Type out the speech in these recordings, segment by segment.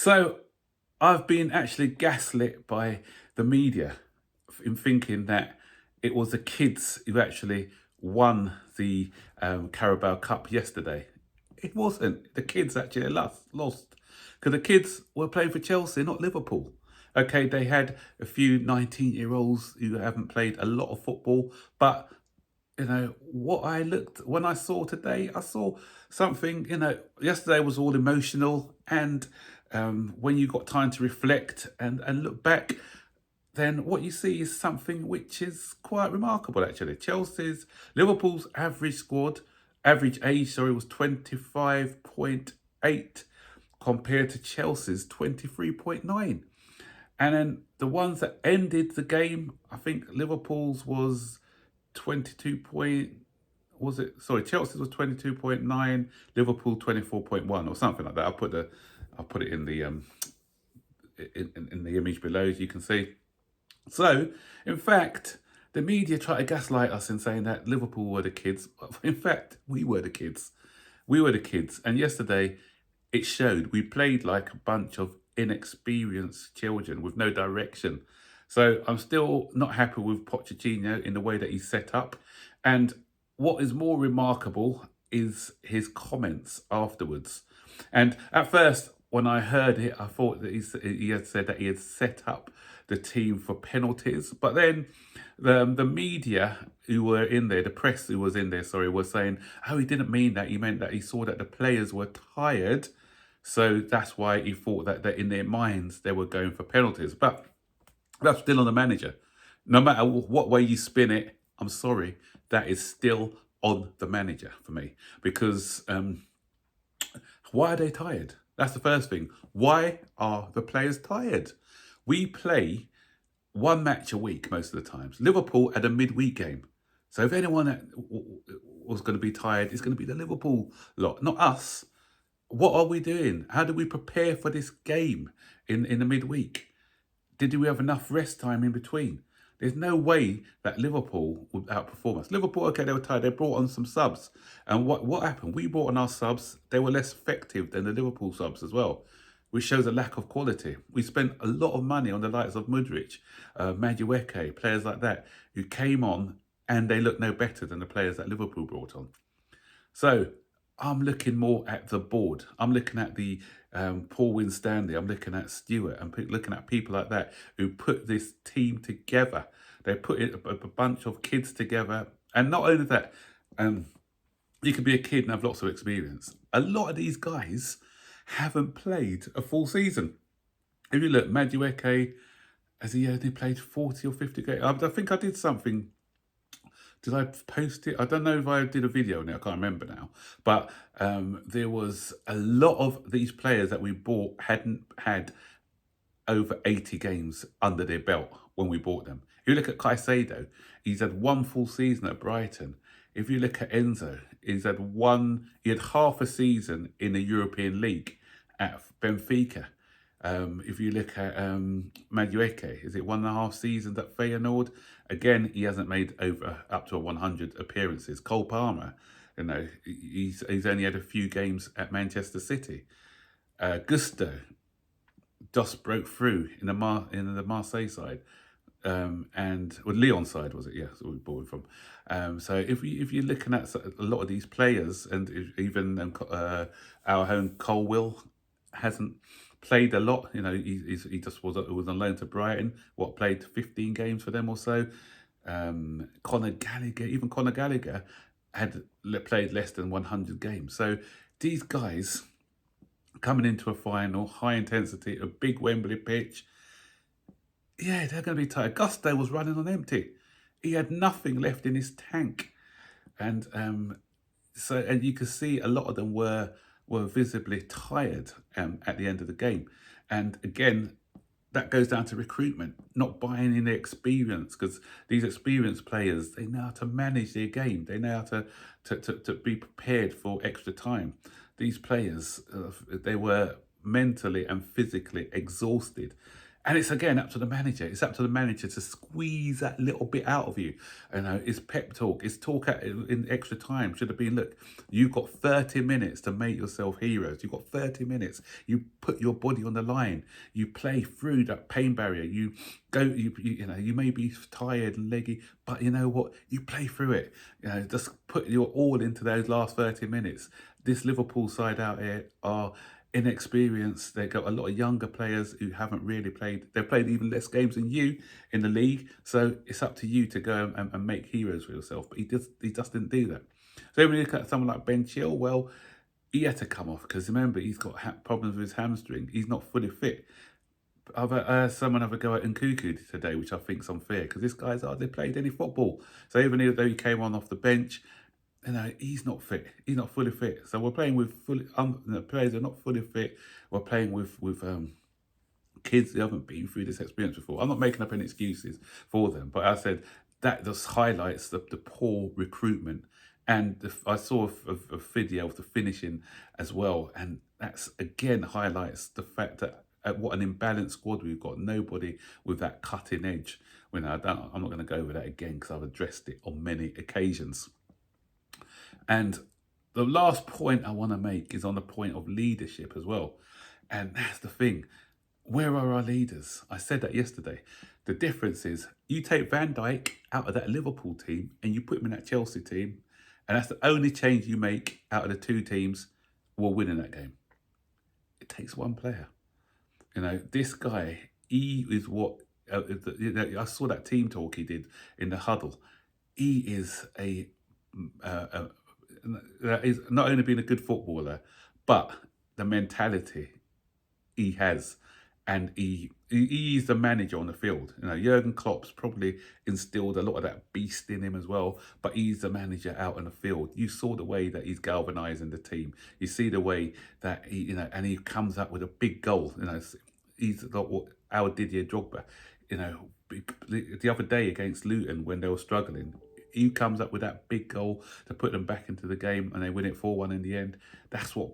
So I've been actually gaslit by the media in thinking that it was the kids who actually won the Carabao Cup yesterday. It wasn't. The kids actually lost because the kids were playing for Chelsea, not Liverpool. Okay, they had a few 19-year-olds who haven't played a lot of football, but what I looked when I saw today, I saw something. Yesterday was all emotional, and when you got time to reflect and look back, then what you see is something which is quite remarkable. Actually, Liverpool's average age, sorry, was 25.8 compared to Chelsea's 23.9. And then the ones that ended the game, I think Liverpool's was 22 point, was it? Sorry, Chelsea's was 22.9, Liverpool 24.1 or something like that. I'll put it in the in the image below, as you can see. So, in fact, the media try to gaslight us in saying that Liverpool were the kids. In fact, we were the kids. We were the kids. And yesterday, it showed. We played like a bunch of inexperienced children with no direction. So I'm still not happy with Pochettino in the way that he's set up. And what is more remarkable is his comments afterwards. And at first, when I heard it, I thought that he had said that he had set up the team for penalties. But then the media who were in there, the press who was in there, sorry, was saying, oh, he didn't mean that. He meant that he saw that the players were tired. So that's why he thought that in their minds they were going for penalties. But that's still on the manager. No matter what way you spin it, I'm sorry, that is still on the manager for me. Because why are they tired? That's the first thing. Why are the players tired? We play one match a week most of the times. Liverpool had a midweek game. So if anyone that was going to be tired, it's going to be the Liverpool lot, not us. What are we doing? How do we prepare for this game in the midweek? Did we have enough rest time in between? There's no way that Liverpool would outperform us. Liverpool, okay, they were tired. They brought on some subs. And what happened? We brought on our subs. They were less effective than the Liverpool subs as well, which shows a lack of quality. We spent a lot of money on the likes of Mudryk, Madueke, players like that, who came on and they look no better than the players that Liverpool brought on. So I'm looking more at the board. I'm looking at the Paul Winstanley. I'm looking at Stewart. I'm looking at people like that who put this team together. They put a bunch of kids together. And not only that, you could be a kid and have lots of experience. A lot of these guys haven't played a full season. If you look, Madueke, has he only played 40 or 50 games? I think I did something. Did I post it? I don't know if I did a video on it. I can't remember now. But there was a lot of these players that we bought hadn't had over 80 games under their belt when we bought them. If you look at Caicedo, he's had one full season at Brighton. If you look at Enzo, he had half a season in the European League at Benfica. If you look at Madueke, is it 1.5 seasons at Feyenoord? Again, he hasn't made up to 100 appearances. Cole Palmer, he's only had a few games at Manchester City. Gusto just broke through in the Marseille side. Leon side, was it? Yes, we bought him from. So if you're looking at a lot of these players, and even our own Colwill hasn't played a lot. He just was on loan to Brighton. Played 15 games for them or so. Conor Gallagher had played less than 100 games. So these guys coming into a final, high intensity, a big Wembley pitch. Yeah, they're going to be tired. Gusto was running on empty. He had nothing left in his tank. And and you could see a lot of them were visibly tired at the end of the game. And again, that goes down to recruitment, not buying in the experience, because these experienced players, they know how to manage their game. They know how to be prepared for extra time. These players, they were mentally and physically exhausted. And it's again up to the manager. It's up to the manager to squeeze that little bit out of you. You know, it's pep talk. It's talk in extra time. Should have been, look, you've got 30 minutes to make yourself heroes. You've got 30 minutes. You put your body on the line. You play through that pain barrier. You go. You know, you may be tired and leggy, but you know what? You play through it. You know, just put your all into those last 30 minutes. This Liverpool side out here are inexperienced. They've got a lot of younger players who haven't really played. They've played even less games than you in the league. So it's up to you to go and make heroes for yourself. But he just didn't do that. So when you look at someone like Ben Chilwell, he had to come off because remember, he's got problems with his hamstring. He's not fully fit. Someone have a go at Nkuku today, which I think is unfair because this guy's hardly played any football. So even though he came on off the bench, you know, he's not fit. He's not fully fit. So we're playing with players who are not fully fit. We're playing with kids who haven't been through this experience before. I'm not making up any excuses for them, but I said that just highlights the poor recruitment. And I saw a video of the finishing as well, and that's again highlights the fact that what an imbalanced squad we've got. Nobody with that cutting edge. I'm not going to go over that again because I've addressed it on many occasions. And the last point I want to make is on the point of leadership as well. And that's the thing. Where are our leaders? I said that yesterday. The difference is you take Van Dijk out of that Liverpool team and you put him in that Chelsea team, and that's the only change you make out of the two teams will win in that game. It takes one player. You know, this guy, he is what... I saw that team talk he did in the huddle. He is that is not only being a good footballer, but the mentality he has, and he's the manager on the field. You know, Jurgen Klopp's probably instilled a lot of that beast in him as well, but he's the manager out on the field. You saw the way that he's galvanizing the team. You see the way that and he comes up with a big goal. You know, he's like what our Didier Drogba. You know, the other day against Luton when they were struggling, he comes up with that big goal to put them back into the game, and they win it 4-1 in the end. That's what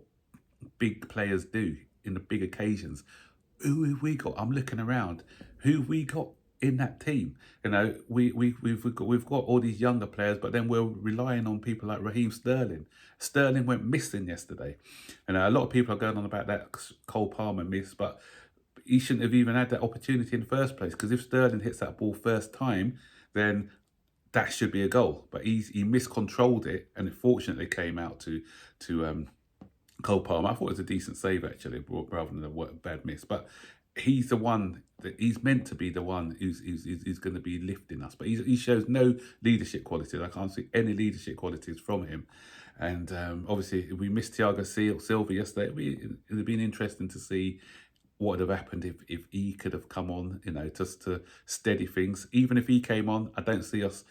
big players do in the big occasions. Who have we got? I'm looking around. Who have we got in that team? You know, we've got all these younger players, but then we're relying on people like Raheem Sterling. Sterling went missing yesterday, and a lot of people are going on about that Cole Palmer miss, but he shouldn't have even had that opportunity in the first place, because if Sterling hits that ball first time, then that should be a goal. But he miscontrolled it, and it fortunately came out to Cole Palmer. I thought it was a decent save actually, rather than a bad miss. But he's the one that he's meant to be the one who's going to be lifting us. But he shows no leadership qualities. I can't see any leadership qualities from him. And obviously, we missed Thiago Silva yesterday. It would have been interesting to see what would have happened if he could have come on, you know, just to steady things. Even if he came on, I don't see us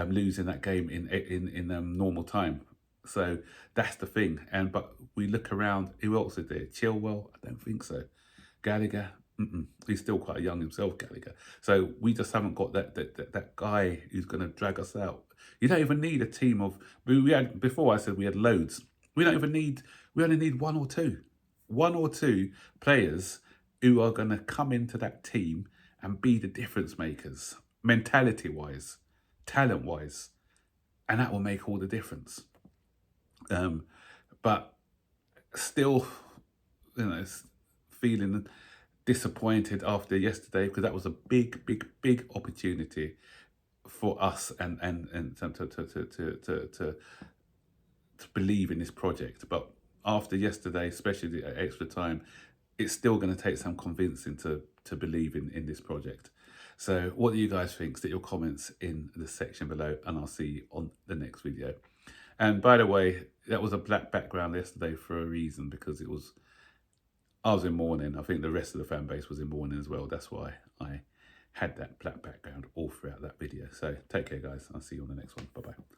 losing that game in normal time. So that's the thing. But we look around, who else is there? Chilwell? I don't think so. Gallagher? He's still quite young himself, Gallagher. So we just haven't got that guy who's going to drag us out. You don't even need a team of... We had, before I said we had loads. We only need one or two players who are going to come into that team and be the difference makers, mentality-wise, talent-wise, and that will make all the difference. But still, you know, feeling disappointed after yesterday, because that was a big opportunity for us and to believe in this project. But after yesterday, especially the extra time, it's still going to take some convincing to believe in this project. So what do you guys think? Stick your comments in the section below, and I'll see you on the next video. And by the way, that was a black background yesterday for a reason, because I was in mourning. I think the rest of the fan base was in mourning as well. That's why I had that black background all throughout that video. So take care, guys. I'll see you on the next one. Bye-bye.